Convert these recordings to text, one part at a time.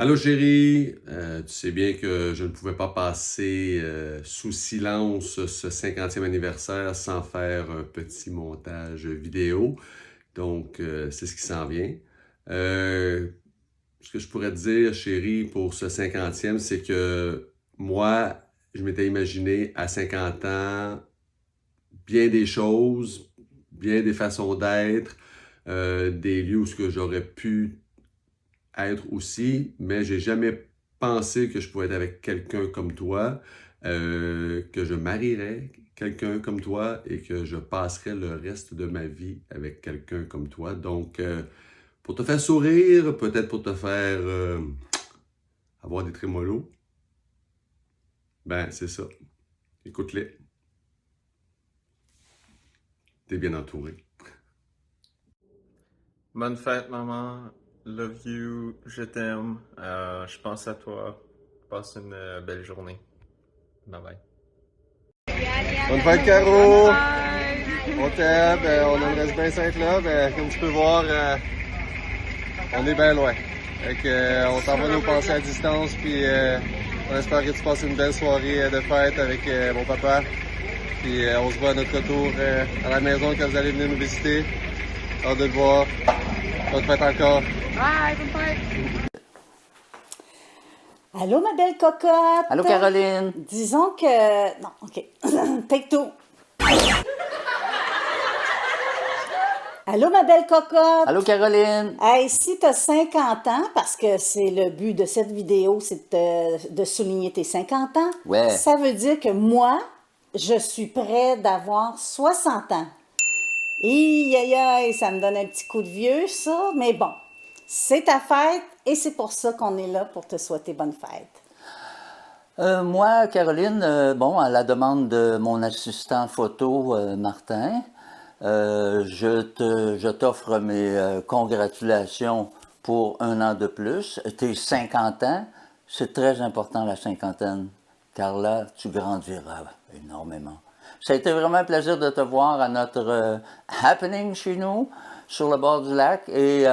Allô chérie, tu sais bien que je ne pouvais pas passer sous silence ce 50e anniversaire sans faire un petit montage vidéo. Donc, c'est ce qui s'en vient. Euh, Ce que je pourrais te dire, chérie, pour ce 50e, c'est que moi, je m'étais imaginé à 50 ans bien des choses, bien des façons d'être, des lieux où ce que j'aurais pu être aussi, mais j'ai jamais pensé que je pouvais être avec quelqu'un comme toi, que je marierais quelqu'un comme toi et que je passerais le reste de ma vie avec quelqu'un comme toi. Donc, pour te faire sourire, peut-être pour te faire avoir des trémolos, ben c'est ça. Écoute-les, t'es bien entouré. Bonne fête, maman. Love you. Je t'aime. Je pense à toi. Passe une belle journée. Bye bye. Bonne fête, Caro! On t'aime, on aimerait bien être là, mais comme tu peux voir, on est bien loin. Fait que, on t'envoie nos pensées à distance, puis on espère que tu passes une belle soirée de fête avec mon papa. Puis on se voit à notre retour à la maison quand vous allez venir nous visiter. Hâte de te voir. Bonne fête encore. Bye, bonne fête! Allô, ma belle cocotte? Allô, Caroline? Disons que... Non, OK. Take two. Allô, ma belle cocotte? Allô, Caroline? Hey, si tu as 50 ans, parce que c'est le but de cette vidéo, c'est de souligner tes 50 ans, Ouais. ça veut dire que moi, je suis près d'avoir 60 ans. Aïe, aïe, aïe, ça me donne un petit coup de vieux, ça, mais bon, c'est ta fête et c'est pour ça qu'on est là pour te souhaiter bonne fête. Moi, Caroline, bon, à la demande de mon assistant photo, Martin, je t'offre mes congratulations pour un an de plus. Tes 50 ans, c'est très important la cinquantaine, car là, tu grandiras énormément. Ça a été vraiment un plaisir de te voir à notre happening chez nous, sur le bord du lac, et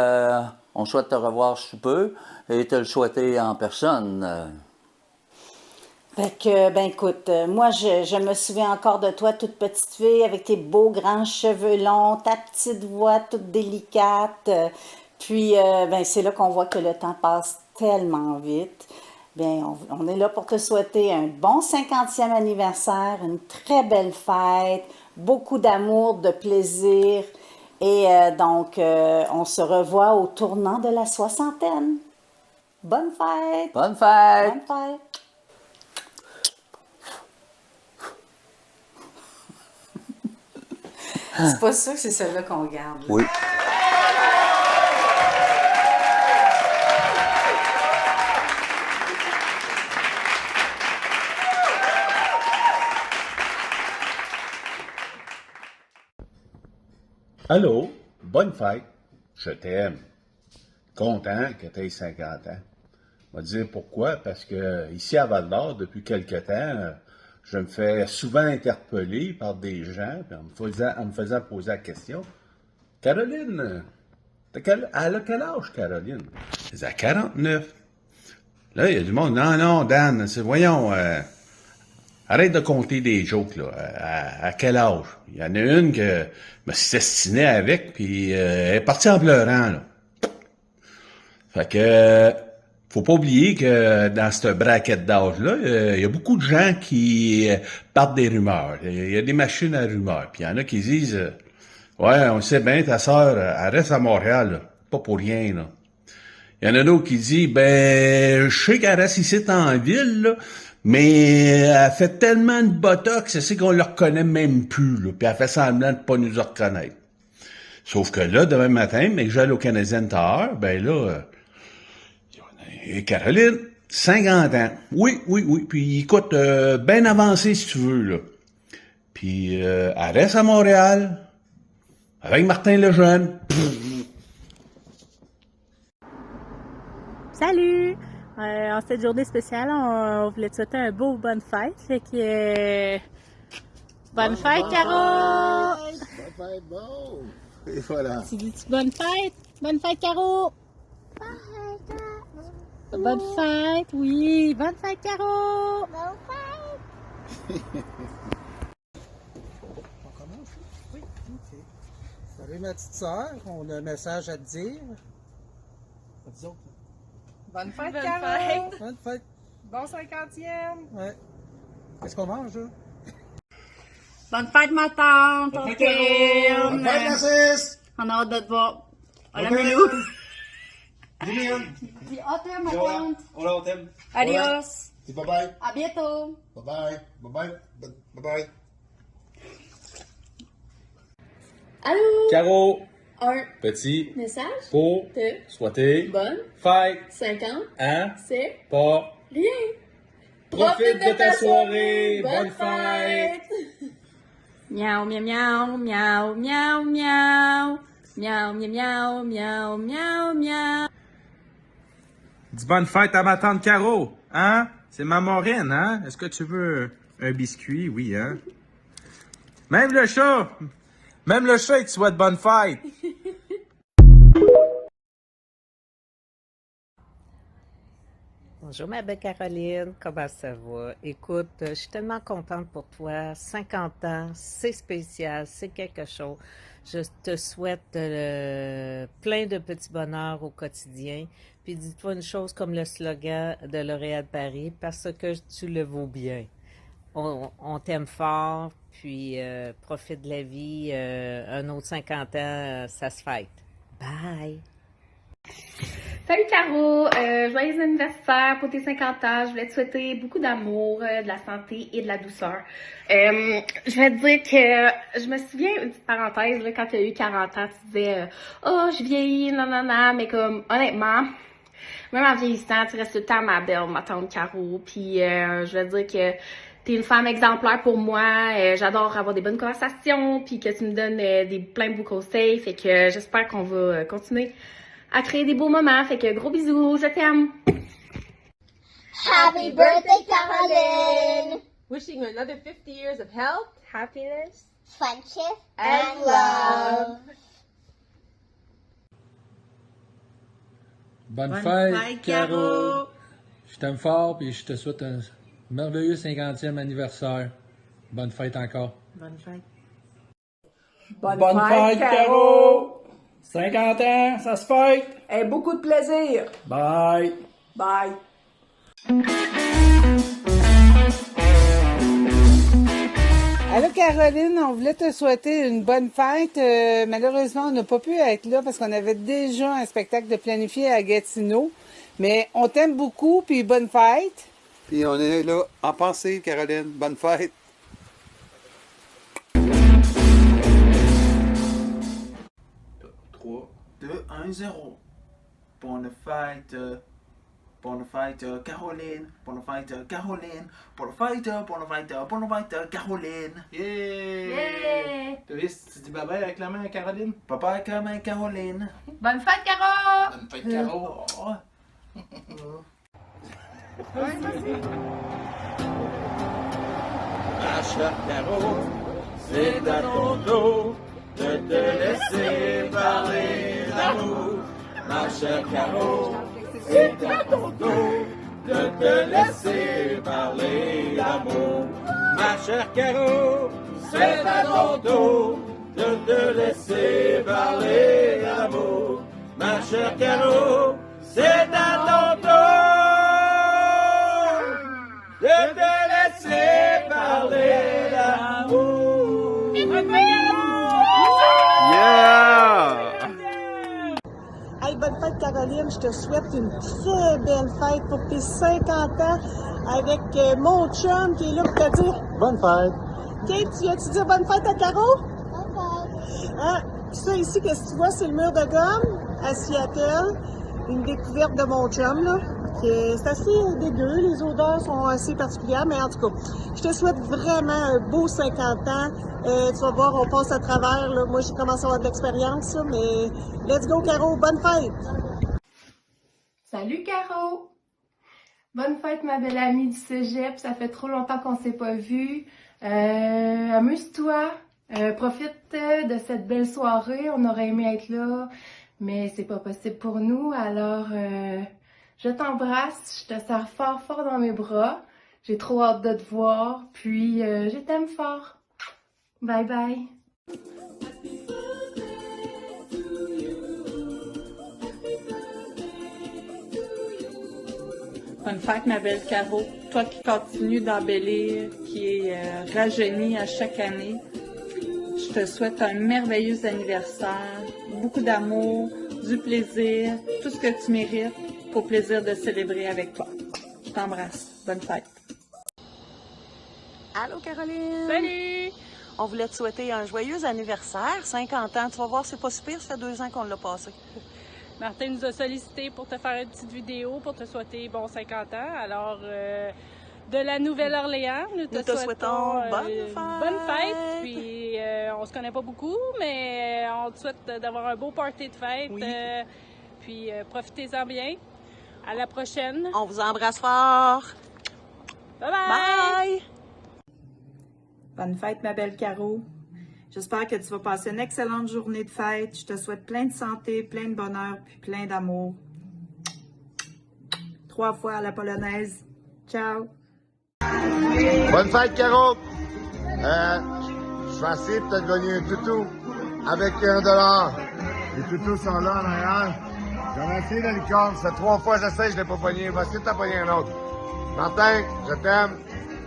on souhaite te revoir sous peu et te le souhaiter en personne. Fait que, ben écoute, moi, je me souviens encore de toi, toute petite fille, avec tes beaux grands cheveux longs, ta petite voix toute délicate. Puis, ben c'est là qu'on voit que le temps passe tellement vite. Bien, on est là pour te souhaiter un bon 50e anniversaire, une très belle fête, beaucoup d'amour, de plaisir. Et donc, on se revoit au tournant de la soixantaine. Bonne fête! Bonne fête! Bonne fête! C'est pas sûr que c'est celle-là qu'on garde. Là. Oui. Allô, bonne fête, je t'aime. Content que tu aies 50 ans. On va te dire pourquoi, parce que ici à Val-d'Or, depuis quelque temps, je me fais souvent interpeller par des gens en me faisant poser la question. Caroline, elle a quel âge, Caroline? Elle a 49. Là, il y a du monde. Non, non, Dan, voyons, arrête de compter des jokes, là. À quel âge? Il y en a une que je me suis destiné avec, puis elle est partie en pleurant, là. Fait que, faut pas oublier que dans cette braquette d'âge-là, il y a beaucoup de gens qui partent des rumeurs. Il y a des machines à rumeurs. Puis il y en a qui disent, ouais, on sait bien, ta sœur, elle reste à Montréal, là. Pas pour rien, là. Il y en a d'autres qui disent, ben, je sais qu'elle reste ici en ville, là, mais elle fait tellement de botox, c'est qu'on le reconnaît même plus, là, puis elle fait semblant de pas nous reconnaître. Sauf que là, demain matin, mais que j'aille au Canadien Tower, ben là, et Caroline, 50 ans. Oui, oui, oui, puis écoute, bien avancé si tu veux, là. Puis elle reste à Montréal, avec Martin Lejeune. Salut! En cette journée spéciale, on voulait te souhaiter un beau bonne fête. Fait que. Bonne fête, Caro! Bonne fête, bon! Et voilà. Tu dis bonne fête? Bonne fête, Caro! Bonne fête, oui. Bonne fête, Caro. Bonne fête! On commence? Oui, ok. Salut ma petite sœur, on a un message à te dire. À vous autres. Bonne fête, Bonne Caro! fête. Bonne fête. Bon 50e! Ouais. Qu'est-ce qu'on mange, là? Bonne fête, ma tante! Bonne On fête, Caro! Bonne fête, Narcisse! On a hâte de te voir. On Bonne l'aime, fête. Milou! Liliane! Dis à toi, ma tante! On t'aime. Adios! Dis bye-bye. À bientôt! Bye-bye. Bye-bye. Bye-bye. Allô? Caro, Un petit, message pour, de souhaiter, bonne fête, 50, hein, c'est pas, rien! profite de ta soirée, bonne fête! Miaou, miaou, miaou, miaou, miaou, miaou. Miaou, miaou, miaou, miaou, miaou, miaou. Dis bonne fête à ma tante Caro, hein? C'est ma moraine, hein? Est-ce que tu veux un biscuit? Oui, hein? Même le chat! Même le chat, il te souhaite bonne fête! Bonjour ma belle Caroline, comment ça va? Écoute, je suis tellement contente pour toi. 50 ans, c'est spécial, c'est quelque chose. Je te souhaite plein de petits bonheurs au quotidien. Puis dis-toi une chose comme le slogan de L'Oréal Paris, parce que tu le vaux bien. On t'aime fort, puis profite de la vie. Un autre 50 ans, ça se fête. Bye! Salut Caro, joyeux anniversaire pour tes 50 ans. Je voulais te souhaiter beaucoup d'amour, de la santé et de la douceur. Je vais te dire que je me souviens, une petite parenthèse, là, quand tu as eu 40 ans, tu disais oh, je vieillis, nanana, mais comme honnêtement, même en vieillissant, tu restes tout le temps ma belle, ma tante Caro. Puis je vais te dire que t'es une femme exemplaire pour moi. J'adore avoir des bonnes conversations, puis que tu me donnes plein de beaux conseils. Fait que j'espère qu'on va continuer à créer des beaux moments. Fait que gros bisous, je t'aime. Happy birthday, Caroline! Wishing you another 50 years of health, happiness, Friendship and love. Bonne fête, Caro! Je t'aime fort, puis je te souhaite un merveilleux 50e anniversaire. Bonne fête encore. Bonne fête! Bonne fête, Caro! 50 ans, ça se fête! Et beaucoup de plaisir! Bye! Bye! Allô Caroline, on voulait te souhaiter une bonne fête. Malheureusement, on n'a pas pu être là parce qu'on avait déjà un spectacle de planifié à Gatineau. Mais on t'aime beaucoup, puis bonne fête. Puis on est là en pensée, Caroline. Bonne fête. 3, 2, 1, 0. Bonne fête, Caroline. Bonne fête, Caroline. Bonne fête, Caroline. Yeah! Yeah! Tu dis bye-bye avec la main à Caroline? Bye-bye avec la main, Caroline. Bonne fête, Caro! Bonne fête, Caro. Ma chère Caro, c'est à ton tour de te laisser parler d'amour. Ma chère Caro, c'est à ton tour de te laisser parler d'amour. Ma chère Caro, c'est à ton tour de te laisser parler d'amour. Ma chère Caro, c'est à ton tour de te laisser parler d'amour. Yeah! Hey, bonne fête Caroline, je te souhaite une très belle fête pour tes 50 ans avec mon chum qui est là pour te dire bonne fête. Kate, tu viens-tu dire bonne fête à Caro? Bonne fête! Hein? Ça ici, qu'est-ce que tu vois, c'est le mur de gomme à Seattle. Une découverte de mon chum, là. C'est assez dégueu, les odeurs sont assez particulières, mais en tout cas, je te souhaite vraiment un beau 50 ans. Tu vas voir, on passe à travers, là. Moi, j'ai commencé à avoir de l'expérience, là, mais let's go, Caro, bonne fête! Salut Caro! Bonne fête ma belle amie du cégep, ça fait trop longtemps qu'on s'est pas vu. Amuse-toi, profite de cette belle soirée, on aurait aimé être là, mais c'est pas possible pour nous, alors Je t'embrasse, je te serre fort fort dans mes bras. J'ai trop hâte de te voir, puis je t'aime fort. Bye bye. Bonne fête, ma belle Caro. Toi qui continues d'embellir, qui est rajeunie à chaque année. Je te souhaite un merveilleux anniversaire, beaucoup d'amour, du plaisir, tout ce que tu mérites pour plaisir de célébrer avec toi. Je t'embrasse. Bonne fête. Allô Caroline! Salut! On voulait te souhaiter un joyeux anniversaire, 50 ans. Tu vas voir, c'est pas super, ça fait 2 ans qu'on l'a passé. Martin nous a sollicité pour te faire une petite vidéo pour te souhaiter bon 50 ans. Alors, de la Nouvelle-Orléans, nous te souhaitons bonne fête. Puis, on se connaît pas beaucoup, mais on te souhaite d'avoir un beau party de fête. Oui. Puis, profitez-en bien. À la prochaine. On vous embrasse fort. Bye bye! Bye! Bonne fête, ma belle Caro. J'espère que tu vas passer une excellente journée de fête. Je te souhaite plein de santé, plein de bonheur, puis plein d'amour. 3 fois à la polonaise. Ciao! Bonne fête, Caro! Je vais essayer de te gagner un toutou avec $1. Les toutous sont là en arrière. J'en ai essayé la licorne. Ça fait 3 fois que j'essaie, je ne l'ai pas pogné. Je vais essayer de t'en pogner un autre. Martin, je t'aime.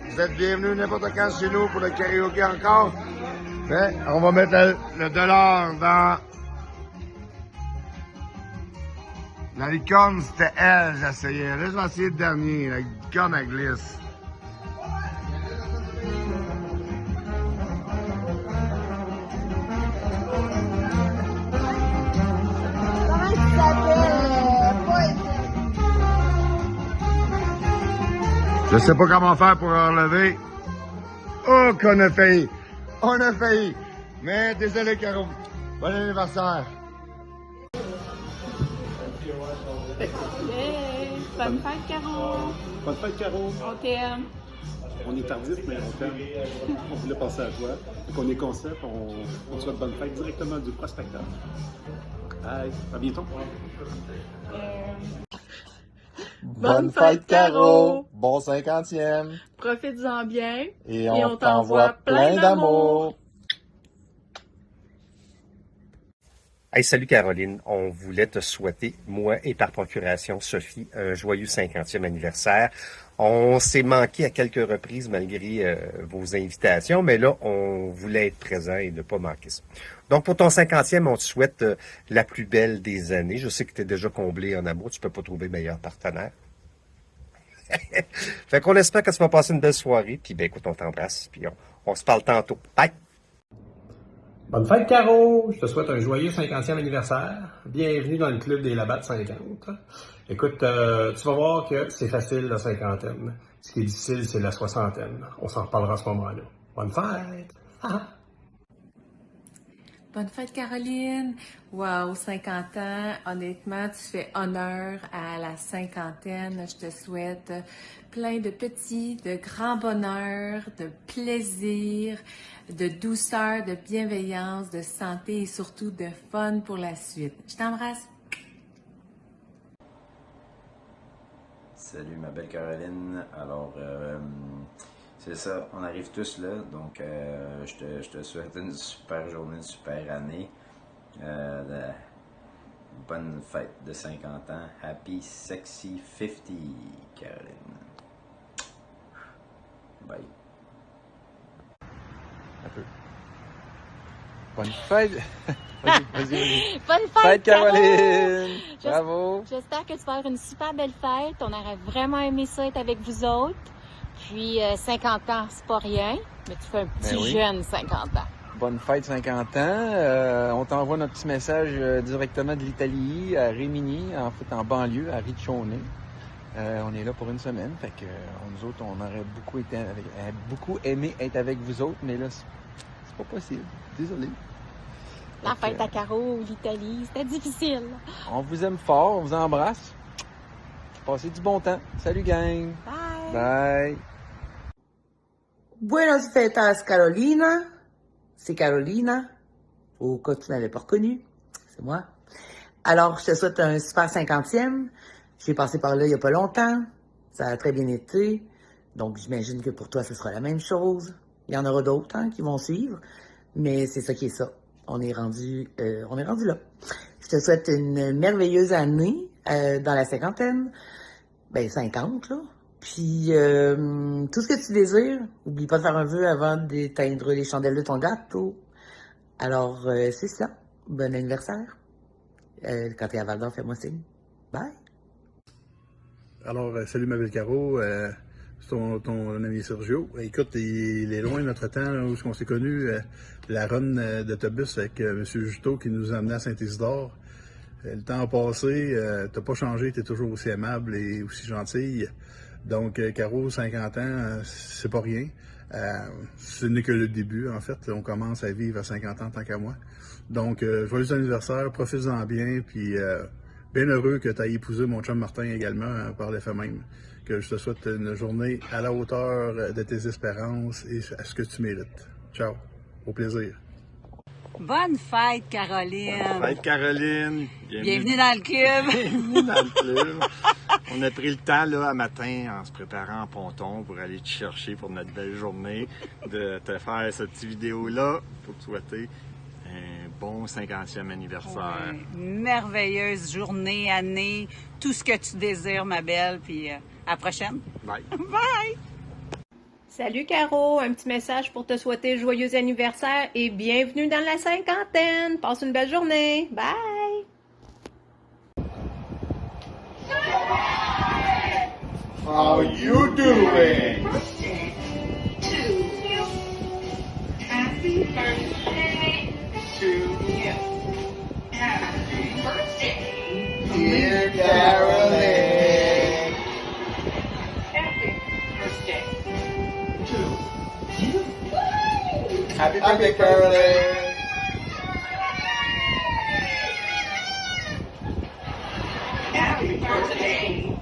Vous êtes bienvenus n'importe quand chez nous pour le karaoké encore. Mais on va mettre le dollar dans... La licorne, c'était elle, j'essayais. Là, je vais essayer le dernier, la licorne à glisse. Comment tu t'appelles, Paul? Je sais pas comment faire pour enlever. Oh, qu'on a failli. On a failli. Mais désolé, Caro. Bon anniversaire. Hey, bonne fête, Caro. Bonne fête, Caro. On t'aime. On est tardif, mais on t'aime. On voulait penser à toi. Donc on est concept, on te souhaite bonne fête directement du prospecteur. Bye. À bientôt. Bonne fête, Caro. Bon 50e! Profites-en bien. Et on t'envoie plein d'amour! Hey, salut Caroline, on voulait te souhaiter, moi et par procuration Sophie, un joyeux 50e anniversaire. On s'est manqué à quelques reprises malgré vos invitations, mais là, on voulait être présent et ne pas manquer ça. Donc, pour ton 50e, on te souhaite la plus belle des années. Je sais que tu es déjà comblé en amour, tu peux pas trouver meilleur partenaire. Fait qu'on espère que tu vas passer une belle soirée, puis ben écoute, on t'embrasse, puis on se parle tantôt. Bye! Bonne fête, Caro! Je te souhaite un joyeux 50e anniversaire. Bienvenue dans le club des Labatt 50. Écoute, tu vas voir que c'est facile la cinquantaine. Ce qui est difficile, c'est la soixantaine. On s'en reparlera à ce moment-là. Bonne fête! Bonne fête, Caroline! Wow, 50 ans. Honnêtement, tu fais honneur à la cinquantaine. Je te souhaite plein de petits, de grands bonheurs, de plaisir, de douceur, de bienveillance, de santé et surtout de fun pour la suite. Je t'embrasse! Salut ma belle Caroline. Alors, c'est ça, on arrive tous là, donc je te souhaite une super journée, une super année. Bonne fête de 50 ans. Happy Sexy 50, Caroline. Bye. Un peu. Bonne fête! Vas-y. Bonne fête, Caroline! Bravo! J'espère que tu vas avoir une super belle fête. On aurait vraiment aimé ça être avec vous autres. Puis 50 ans, c'est pas rien, mais tu fais un petit jeune 50 ans. Bonne fête 50 ans. On t'envoie notre petit message directement de l'Italie, à Rimini, en fait en banlieue, à Riccione. On est là pour une semaine, fait que nous autres, on aurait beaucoup aimé être avec vous autres, mais là, c'est pas possible. Désolé. La fête à Caro, l'Italie, c'était difficile. On vous aime fort, on vous embrasse. Passez du bon temps. Salut gang! Bye! Bye! Buenos fetas, Carolina. C'est Carolina. Au cas où tu n'avais pas reconnu. C'est moi. Alors, je te souhaite un super 50e. J'ai passé par là il n'y a pas longtemps. Ça a très bien été. Donc, j'imagine que pour toi, ce sera la même chose. Il y en aura d'autres qui vont suivre. Mais c'est ça qui est ça. On est rendu là. Je te souhaite une merveilleuse année dans la cinquantaine. Ben, 50, là. Puis, tout ce que tu désires, oublie pas de faire un vœu avant d'éteindre les chandelles de ton gâteau. Alors, c'est ça. Bon anniversaire. Quand t'es à Val-d'Or, fais-moi signe. Bye. Alors, salut ma belle Caro, c'est ton ami Sergio. Écoute, il est loin notre temps, là, où on s'est connus, la run d'autobus avec M. Juteau qui nous emmenait à Saint-Isidore. Le temps a passé, t'as pas changé, t'es toujours aussi aimable et aussi gentille. Donc, Caro, 50 ans, c'est pas rien. Ce n'est que le début, en fait. On commence à vivre à 50 ans tant qu'à moi. Donc, joyeux anniversaire, profite-en bien, puis bien heureux que tu aies épousé mon chum Martin également, par le fait même. Que je te souhaite une journée à la hauteur de tes espérances et à ce que tu mérites. Ciao, au plaisir. Bonne fête, Caroline! Bonne fête, Caroline! Bienvenue dans le club! Bienvenue dans le club! On a pris le temps, là, à matin, en se préparant en ponton pour aller te chercher pour notre belle journée, de te faire cette petite vidéo-là pour te souhaiter un bon 50e anniversaire. Ouais, merveilleuse journée, année, tout ce que tu désires, ma belle, puis à la prochaine! Bye! Bye! Salut Caro, un petit message pour te souhaiter joyeux anniversaire et bienvenue dans la cinquantaine. Passe une belle journée. Bye! How you doing? Happy birthday to you. Happy birthday, dear Caroline. Happy birthday. Happy birthday, Caroline! Happy birthday.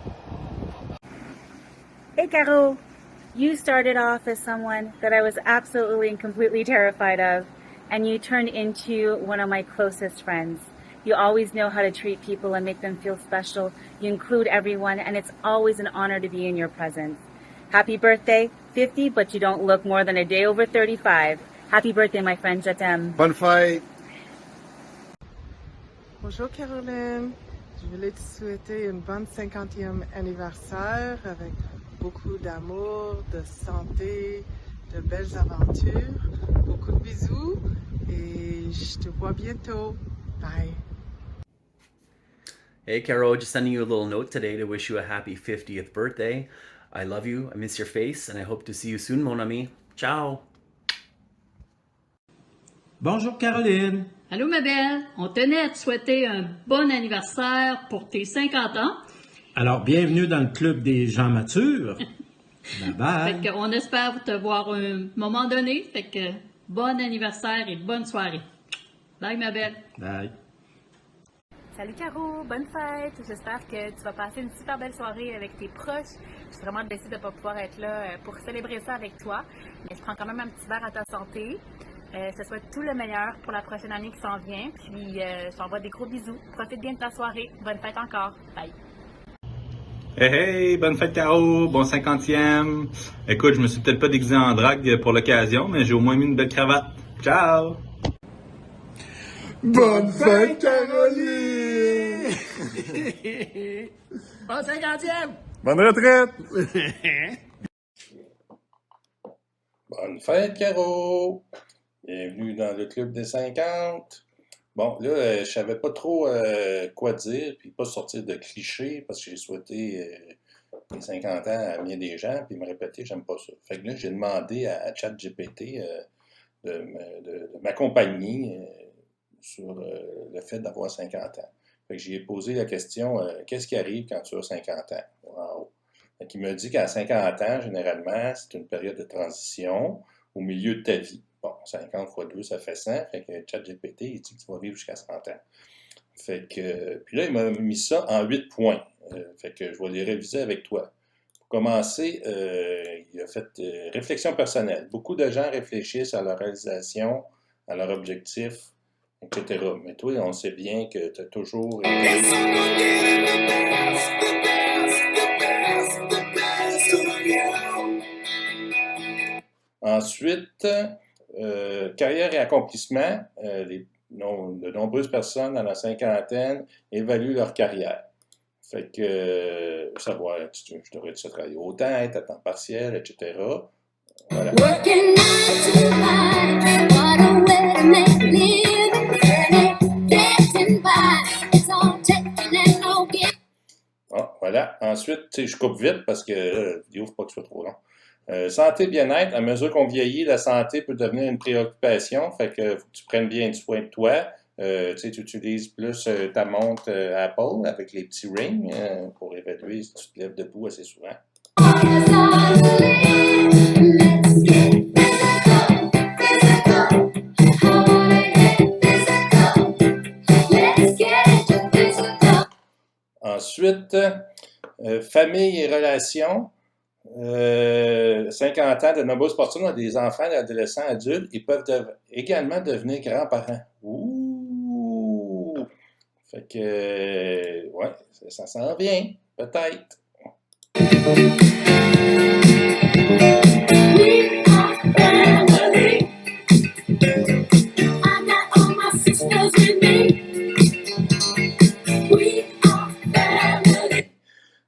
Hey, Caro. You started off as someone that I was absolutely and completely terrified of, and you turned into one of my closest friends. You always know how to treat people and make them feel special. You include everyone, and it's always an honor to be in your presence. Happy birthday, 50, but you don't look more than a day over 35. Happy birthday, my friend. Je t'aime. Bonne fête! Bonjour Caroline, je voulais te souhaiter une bonne 50e anniversaire avec beaucoup d'amour, de santé, de belles aventures, beaucoup de bisous et je te vois bientôt. Bye. Hey Caro, just sending you a little note today to wish you a happy 50th birthday. I love you, I miss your face, and I hope to see you soon, mon ami. Ciao! Bonjour Caroline. Allô ma belle, on tenait à te souhaiter un bon anniversaire pour tes 50 ans. Alors, bienvenue dans le club des gens matures. Bye bye. Fait qu'on espère te voir un moment donné. Fait que bon anniversaire et bonne soirée. Bye ma belle. Bye. Salut Caro, bonne fête! J'espère que tu vas passer une super belle soirée avec tes proches. Je suis vraiment déçue de ne pas pouvoir être là pour célébrer ça avec toi. Mais je prends quand même un petit verre à ta santé. Je te souhaite tout le meilleur pour la prochaine année qui s'en vient. Puis je t'envoie des gros bisous. Profite bien de ta soirée. Bonne fête encore. Bye! Hey hey, bonne fête Caro, bon 50e. Écoute, je me suis peut-être pas déguisé en drague pour l'occasion, mais j'ai au moins mis une belle cravate. Ciao! Bonne fête, Caroline! Bon 50e! Bonne retraite! Bonne fête, Caro! Bienvenue dans le club des 50. Bon, là, je savais pas trop quoi dire, puis pas sortir de clichés, parce que j'ai souhaité les 50 ans à bien des gens, puis me répéter, j'aime pas ça. Fait que là, j'ai demandé à ChatGPT de m'accompagner sur le fait d'avoir 50 ans. Fait que j'ai posé la question, qu'est-ce qui arrive quand tu as 50 ans? Wow! Fait qu'il me dit qu'à 50 ans, généralement, c'est une période de transition au milieu de ta vie. Bon, 50 x 2, ça fait 100. Fait que ChatGPT, il dit que tu vas vivre jusqu'à 100 ans. Fait que, puis là, il m'a mis ça en 8 points. Fait que je vais les réviser avec toi. Pour commencer, il a fait réflexion personnelle. Beaucoup de gens réfléchissent à leur réalisation, à leur objectif, etc. Mais toi, on sait bien que tu as toujours été... Ensuite, carrière et accomplissement. De nombreuses personnes dans la cinquantaine évaluent leur carrière. Fait que, savoir, je devrais travailler autant, être à temps partiel, etc. Voilà. Ah, voilà. Ensuite, je coupe vite parce que la vidéo, il ne faut pas que ce soit trop long. Santé, bien-être. À mesure qu'on vieillit, la santé peut devenir une préoccupation. Fait que faut que tu prennes bien soin de toi. Tu utilises plus ta montre Apple avec les petits rings pour évaluer si tu te lèves debout assez souvent. Ensuite, famille et relations. 50 ans, de nombreuses personnes ont des enfants, des adolescents, adultes. Ils peuvent également devenir grands-parents. Ouh! Fait que, ouais, ça s'en vient, peut-être.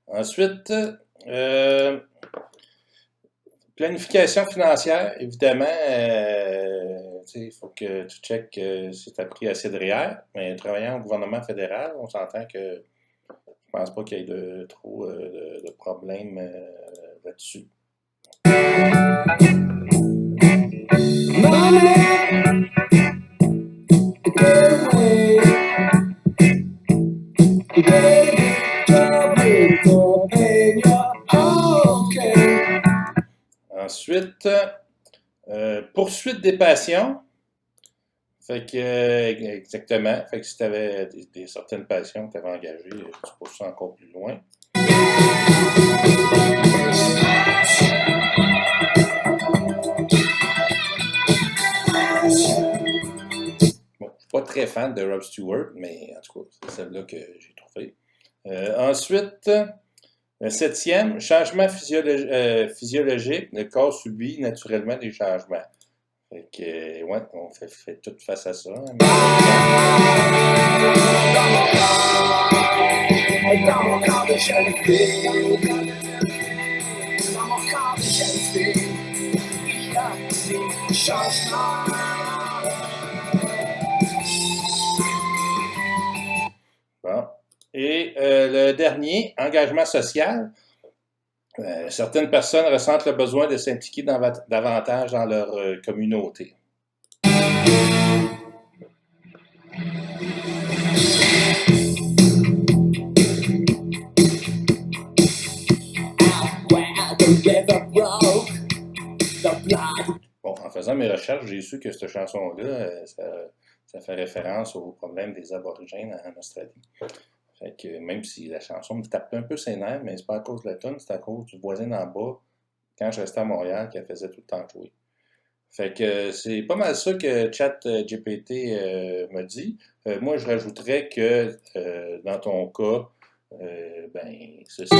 Ensuite, planification financière, évidemment, il faut que tu checkes si tu as pris assez de REER, mais travaillant au gouvernement fédéral, on s'entend que je pense pas qu'il y ait trop de problèmes là-dessus. Ensuite, poursuite des passions. Fait que, exactement. Fait que si tu avais certaines passions que tu avais engagées, tu pousses ça encore plus loin. Bon, je suis pas très fan de Rod Stewart, mais en tout cas, c'est celle-là que j'ai trouvée. Ensuite, le 7e, changement physiologique. Le corps subit naturellement des changements. Fait que, ouais, on fait tout face à ça. Bon. Et le dernier, engagement social. Certaines personnes ressentent le besoin de s'impliquer davantage dans leur communauté. Bon, en faisant mes recherches, j'ai su que cette chanson-là, ça fait référence au problème des aborigènes en Australie. Fait que même si la chanson me tape un peu ses nerfs, mais c'est pas à cause de la tune, c'est à cause du voisin en bas, quand je restais à Montréal, qu'elle faisait tout le temps jouer. Fait que c'est pas mal ça que ChatGPT me dit. Moi, je rajouterais que dans ton cas, ben, c'est ça.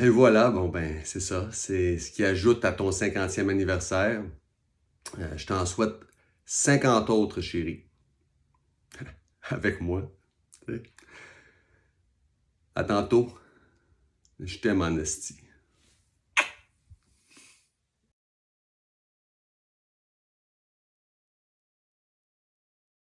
Et voilà, bon ben, c'est ça. C'est ce qui ajoute à ton 50e anniversaire. Je t'en souhaite 50 autres, chérie. Avec moi. À tantôt. Je t'aime en esti.